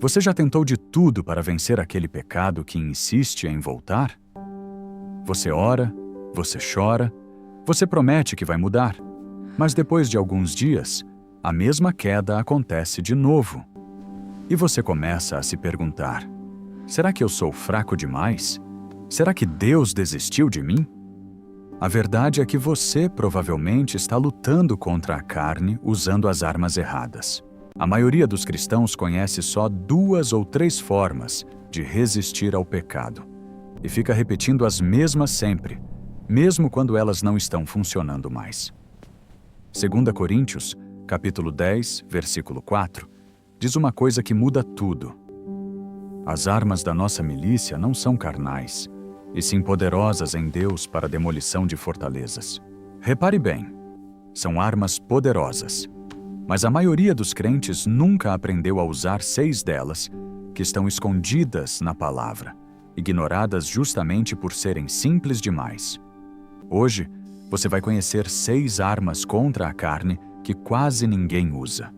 Você já tentou de tudo para vencer aquele pecado que insiste em voltar? Você ora, você chora, você promete que vai mudar, mas depois de alguns dias, a mesma queda acontece de novo. E você começa a se perguntar: será que eu sou fraco demais? Será que Deus desistiu de mim? A verdade é que você provavelmente está lutando contra a carne usando as armas erradas. A maioria dos cristãos conhece só 2 ou 3 formas de resistir ao pecado e fica repetindo as mesmas sempre, mesmo quando elas não estão funcionando mais. 2 Coríntios, capítulo 10, versículo 4, diz uma coisa que muda tudo. As armas da nossa milícia não são carnais, e sim poderosas em Deus para a demolição de fortalezas. Repare bem, são armas poderosas, mas a maioria dos crentes nunca aprendeu a usar 6 delas, que estão escondidas na palavra, ignoradas justamente por serem simples demais. Hoje, você vai conhecer 6 armas contra a carne que quase ninguém usa.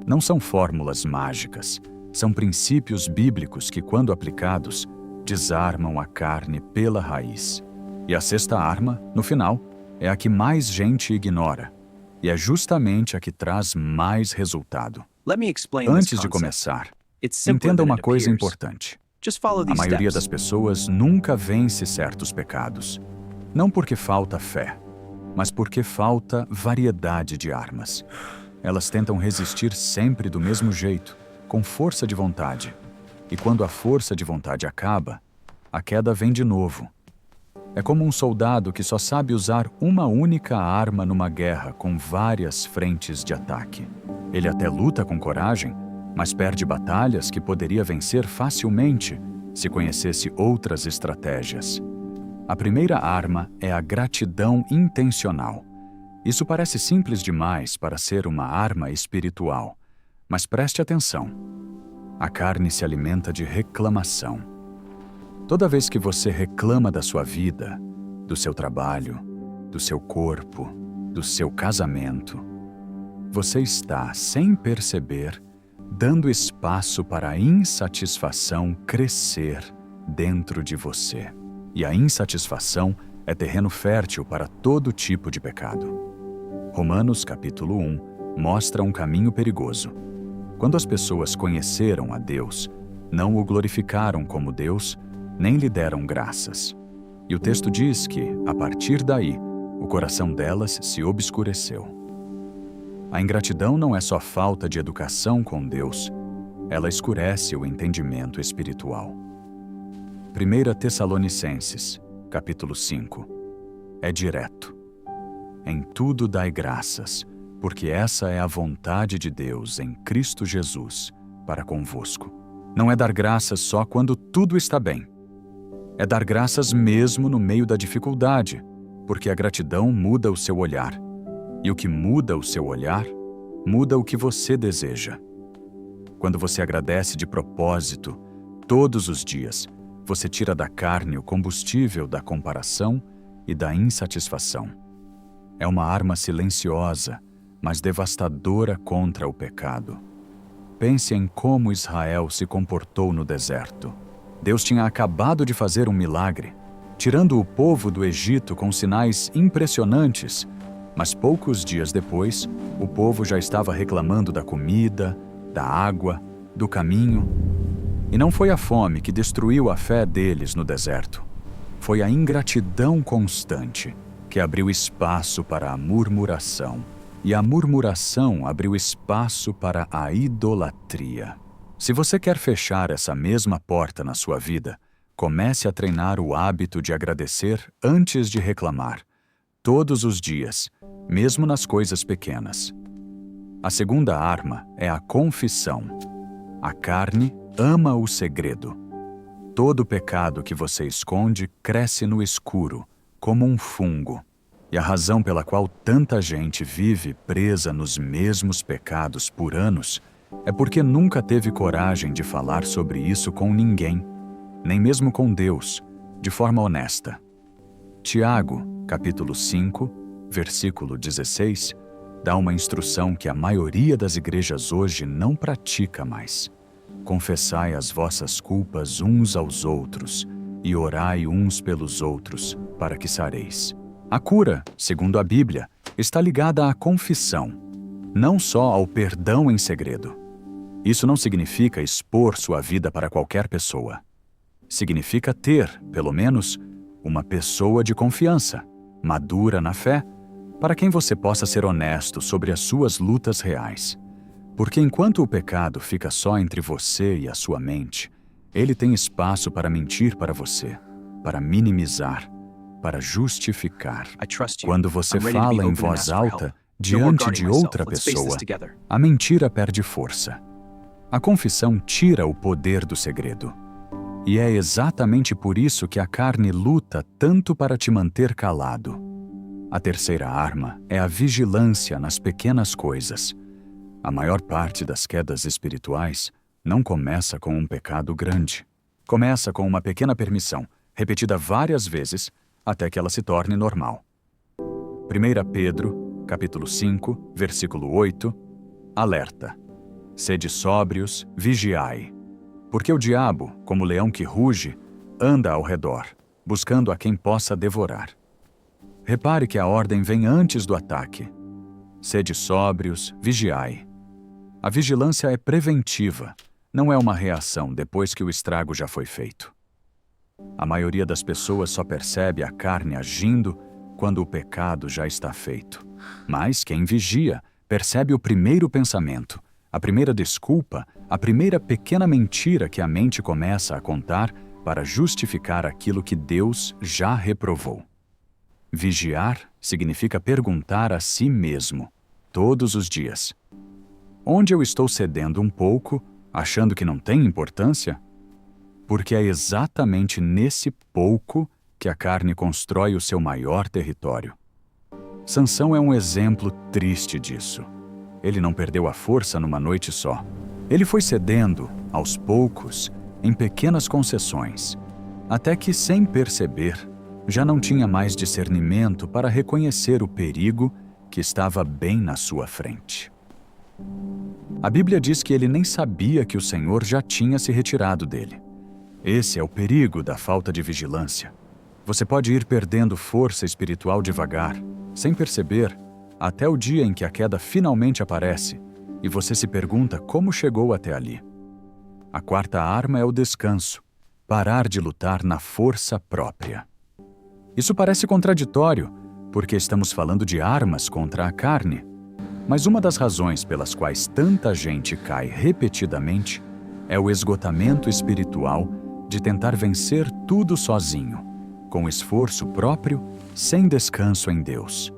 Não são fórmulas mágicas, são princípios bíblicos que, quando aplicados, desarmam a carne pela raiz. E a 6ª arma, no final, é a que mais gente ignora, e é justamente a que traz mais resultado. Antes de começar, entenda uma coisa importante. A maioria das pessoas nunca vence certos pecados, não porque falta fé, mas porque falta variedade de armas. Elas tentam resistir sempre do mesmo jeito, com força de vontade. E quando a força de vontade acaba, a queda vem de novo. É como um soldado que só sabe usar uma única arma numa guerra com várias frentes de ataque. Ele até luta com coragem, mas perde batalhas que poderia vencer facilmente se conhecesse outras estratégias. A primeira arma é a gratidão intencional. Isso parece simples demais para ser uma arma espiritual, mas preste atenção. A carne se alimenta de reclamação. Toda vez que você reclama da sua vida, do seu trabalho, do seu corpo, do seu casamento, você está, sem perceber, dando espaço para a insatisfação crescer dentro de você. E a insatisfação é terreno fértil para todo tipo de pecado. Romanos capítulo 1 mostra um caminho perigoso. Quando as pessoas conheceram a Deus, não o glorificaram como Deus, nem lhe deram graças. E o texto diz que, a partir daí, o coração delas se obscureceu. A ingratidão não é só falta de educação com Deus, ela escurece o entendimento espiritual. 1 Tessalonicenses, capítulo 5, é direto. Em tudo dai graças, porque essa é a vontade de Deus em Cristo Jesus para convosco. Não é dar graças só quando tudo está bem. É dar graças mesmo no meio da dificuldade, porque a gratidão muda o seu olhar. E o que muda o seu olhar, muda o que você deseja. Quando você agradece de propósito, todos os dias, você tira da carne o combustível da comparação e da insatisfação. É uma arma silenciosa, mas devastadora contra o pecado. Pense em como Israel se comportou no deserto. Deus tinha acabado de fazer um milagre, tirando o povo do Egito com sinais impressionantes, mas poucos dias depois, o povo já estava reclamando da comida, da água, do caminho. E não foi a fome que destruiu a fé deles no deserto. Foi a ingratidão constante que abriu espaço para a murmuração. E a murmuração abriu espaço para a idolatria. Se você quer fechar essa mesma porta na sua vida, comece a treinar o hábito de agradecer antes de reclamar, todos os dias, mesmo nas coisas pequenas. A segunda arma é a confissão. A carne ama o segredo. Todo pecado que você esconde cresce no escuro, como um fungo. E a razão pela qual tanta gente vive presa nos mesmos pecados por anos é porque nunca teve coragem de falar sobre isso com ninguém, nem mesmo com Deus, de forma honesta. Tiago, capítulo 5, versículo 16, dá uma instrução que a maioria das igrejas hoje não pratica mais. confessai as vossas culpas uns aos outros e orai uns pelos outros, para que sareis. A cura, segundo a Bíblia, está ligada à confissão, não só ao perdão em segredo. Isso não significa expor sua vida para qualquer pessoa. Significa ter, pelo menos, uma pessoa de confiança, madura na fé, para quem você possa ser honesto sobre as suas lutas reais. Porque enquanto o pecado fica só entre você e a sua mente, ele tem espaço para mentir para você, para minimizar, para justificar. Quando você fala em voz alta, diante de outra pessoa, a mentira perde força. A confissão tira o poder do segredo. E é exatamente por isso que a carne luta tanto para te manter calado. A terceira arma é a vigilância nas pequenas coisas. A maior parte das quedas espirituais não começa com um pecado grande. Começa com uma pequena permissão, repetida várias vezes, até que ela se torne normal. 1 Pedro, capítulo 5, versículo 8, alerta. Sede sóbrios, vigiai. Porque o diabo, como leão que ruge, anda ao redor, buscando a quem possa devorar. Repare que a ordem vem antes do ataque. Sede sóbrios, vigiai. A vigilância é preventiva, não é uma reação depois que o estrago já foi feito. A maioria das pessoas só percebe a carne agindo quando o pecado já está feito. Mas quem vigia percebe o primeiro pensamento, a primeira desculpa, a primeira pequena mentira que a mente começa a contar para justificar aquilo que Deus já reprovou. Vigiar significa perguntar a si mesmo, todos os dias: onde eu estou cedendo um pouco, achando que não tem importância? Porque é exatamente nesse pouco que a carne constrói o seu maior território. Sansão é um exemplo triste disso. Ele não perdeu a força numa noite só. Ele foi cedendo, aos poucos, em pequenas concessões, até que, sem perceber, já não tinha mais discernimento para reconhecer o perigo que estava bem na sua frente. A Bíblia diz que ele nem sabia que o Senhor já tinha se retirado dele. Esse é o perigo da falta de vigilância. Você pode ir perdendo força espiritual devagar, sem perceber, até o dia em que a queda finalmente aparece e você se pergunta como chegou até ali. A quarta arma é o descanso, parar de lutar na força própria. Isso parece contraditório, porque estamos falando de armas contra a carne. Mas uma das razões pelas quais tanta gente cai repetidamente é o esgotamento espiritual de tentar vencer tudo sozinho, com esforço próprio, sem descanso em Deus.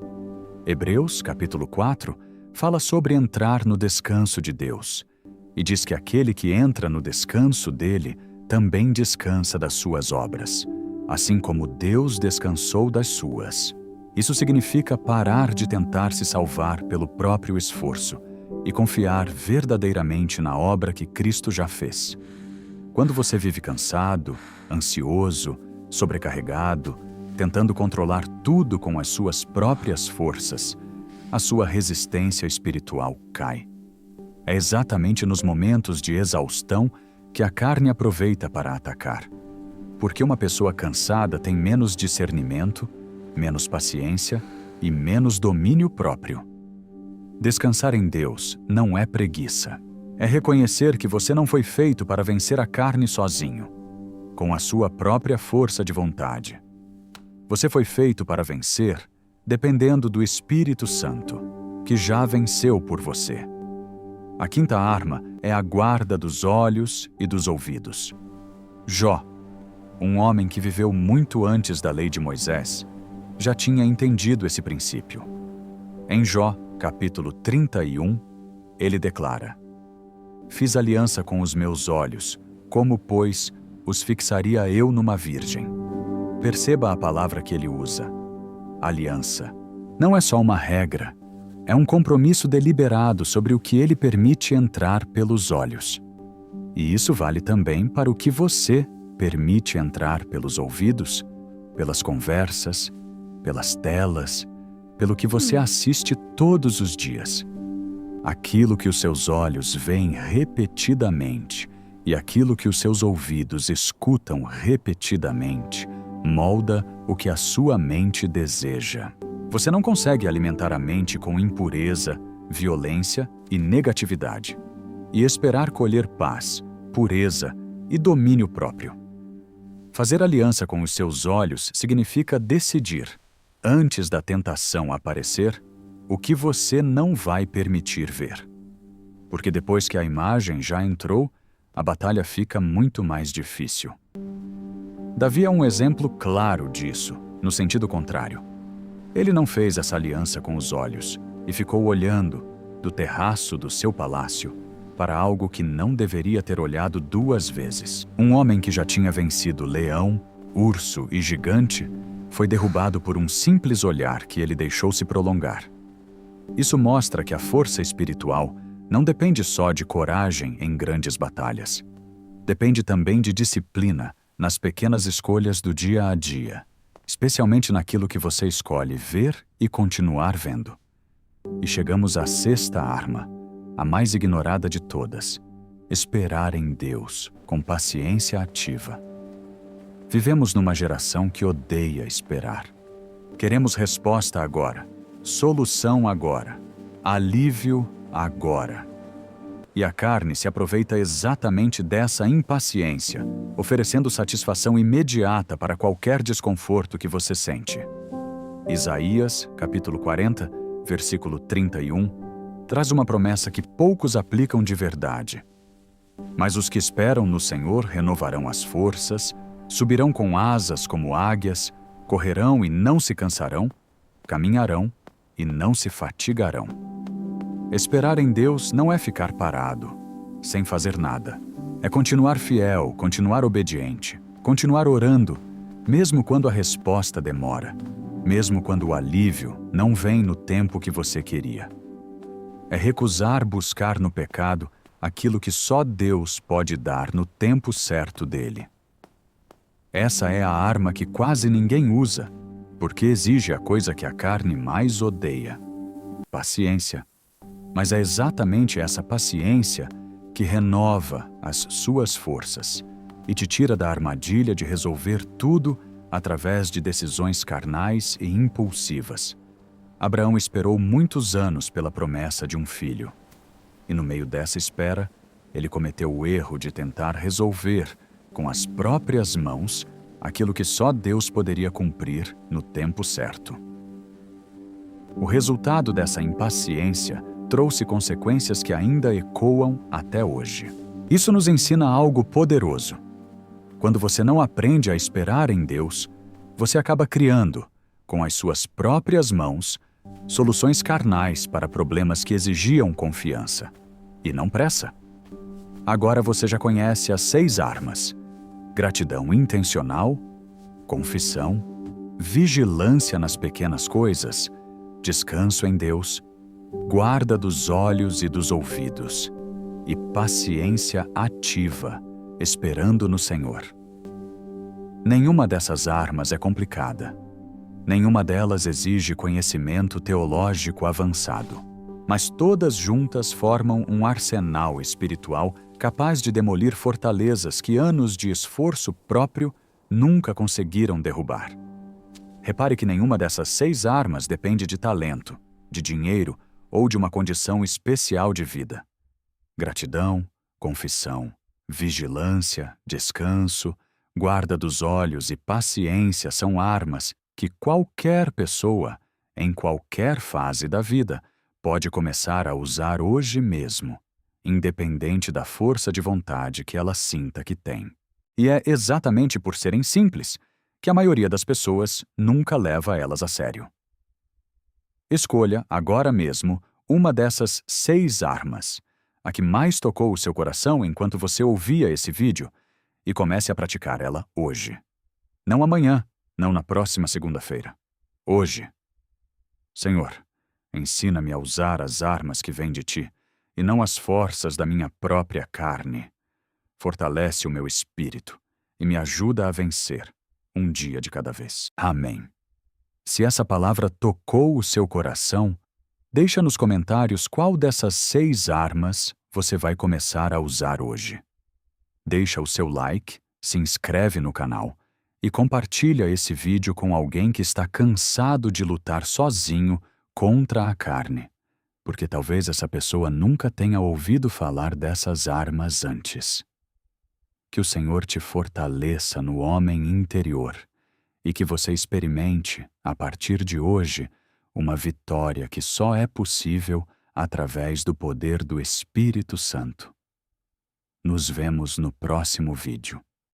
Hebreus, capítulo 4, fala sobre entrar no descanso de Deus, e diz que aquele que entra no descanso dele também descansa das suas obras, assim como Deus descansou das suas. Isso significa parar de tentar se salvar pelo próprio esforço e confiar verdadeiramente na obra que Cristo já fez. Quando você vive cansado, ansioso, sobrecarregado, tentando controlar tudo com as suas próprias forças, a sua resistência espiritual cai. É exatamente nos momentos de exaustão que a carne aproveita para atacar. Porque uma pessoa cansada tem menos discernimento, menos paciência e menos domínio próprio. Descansar em Deus não é preguiça. É reconhecer que você não foi feito para vencer a carne sozinho, com a sua própria força de vontade. Você foi feito para vencer dependendo do Espírito Santo, que já venceu por você. A quinta arma é a guarda dos olhos e dos ouvidos. Jó, um homem que viveu muito antes da lei de Moisés, já tinha entendido esse princípio. Em Jó, capítulo 31, ele declara: Fiz aliança com os meus olhos, como, pois, os fixaria eu numa virgem? Perceba a palavra que ele usa. Aliança. Não é só uma regra, é um compromisso deliberado sobre o que ele permite entrar pelos olhos. E isso vale também para o que você permite entrar pelos ouvidos, pelas conversas, pelas telas, pelo que você assiste todos os dias. Aquilo que os seus olhos veem repetidamente E aquilo que os seus ouvidos escutam repetidamente molda o que a sua mente deseja. Você não consegue alimentar a mente com impureza, violência e negatividade, e esperar colher paz, pureza e domínio próprio. Fazer aliança com os seus olhos significa decidir, antes da tentação aparecer, o que você não vai permitir ver. Porque depois que a imagem já entrou, a batalha fica muito mais difícil. Davi é um exemplo claro disso, no sentido contrário. Ele não fez essa aliança com os olhos e ficou olhando, do terraço do seu palácio, para algo que não deveria ter olhado 2 vezes. Um homem que já tinha vencido leão, urso e gigante foi derrubado por um simples olhar que ele deixou se prolongar. Isso mostra que a força espiritual não depende só de coragem em grandes batalhas. Depende também de disciplina nas pequenas escolhas do dia a dia, especialmente naquilo que você escolhe ver e continuar vendo. E chegamos à 6ª arma, a mais ignorada de todas: esperar em Deus com paciência ativa. Vivemos numa geração que odeia esperar. Queremos resposta agora, solução agora, alívio agora. E a carne se aproveita exatamente dessa impaciência, oferecendo satisfação imediata para qualquer desconforto que você sente. Isaías, capítulo 40, versículo 31, traz uma promessa que poucos aplicam de verdade. Mas os que esperam no Senhor renovarão as forças, subirão com asas como águias, correrão e não se cansarão, caminharão e não se fatigarão. Esperar em Deus não é ficar parado, sem fazer nada. É continuar fiel, continuar obediente, continuar orando, mesmo quando a resposta demora, mesmo quando o alívio não vem no tempo que você queria. É recusar buscar no pecado aquilo que só Deus pode dar no tempo certo dele. Essa é a arma que quase ninguém usa, porque exige a coisa que a carne mais odeia: paciência. Mas é exatamente essa paciência que renova as suas forças e te tira da armadilha de resolver tudo através de decisões carnais e impulsivas. Abraão esperou muitos anos pela promessa de um filho. E no meio dessa espera, ele cometeu o erro de tentar resolver, com as próprias mãos, aquilo que só Deus poderia cumprir no tempo certo. O resultado dessa impaciência trouxe consequências que ainda ecoam até hoje. Isso nos ensina algo poderoso. Quando você não aprende a esperar em Deus, você acaba criando, com as suas próprias mãos, soluções carnais para problemas que exigiam confiança. E não pressa. Agora você já conhece as 6 armas: gratidão intencional, confissão, vigilância nas pequenas coisas, descanso em Deus, guarda dos olhos e dos ouvidos, e paciência ativa, esperando no Senhor. Nenhuma dessas armas é complicada. Nenhuma delas exige conhecimento teológico avançado. Mas todas juntas formam um arsenal espiritual capaz de demolir fortalezas que anos de esforço próprio nunca conseguiram derrubar. Repare que nenhuma dessas 6 armas depende de talento, de dinheiro ou de uma condição especial de vida. Gratidão, confissão, vigilância, descanso, guarda dos olhos e paciência são armas que qualquer pessoa, em qualquer fase da vida, pode começar a usar hoje mesmo, independente da força de vontade que ela sinta que tem. E é exatamente por serem simples que a maioria das pessoas nunca leva elas a sério. Escolha, agora mesmo, uma dessas 6 armas, a que mais tocou o seu coração enquanto você ouvia esse vídeo, e comece a praticar ela hoje. Não amanhã, não na próxima segunda-feira. Hoje. Senhor, ensina-me a usar as armas que vêm de Ti, e não as forças da minha própria carne. Fortalece o meu espírito e me ajuda a vencer, um dia de cada vez. Amém. Se essa palavra tocou o seu coração, deixa nos comentários qual dessas 6 armas você vai começar a usar hoje. Deixa o seu like, se inscreve no canal e compartilha esse vídeo com alguém que está cansado de lutar sozinho contra a carne, porque talvez essa pessoa nunca tenha ouvido falar dessas armas antes. Que o Senhor te fortaleça no homem interior e que você experimente, a partir de hoje, uma vitória que só é possível através do poder do Espírito Santo. Nos vemos no próximo vídeo.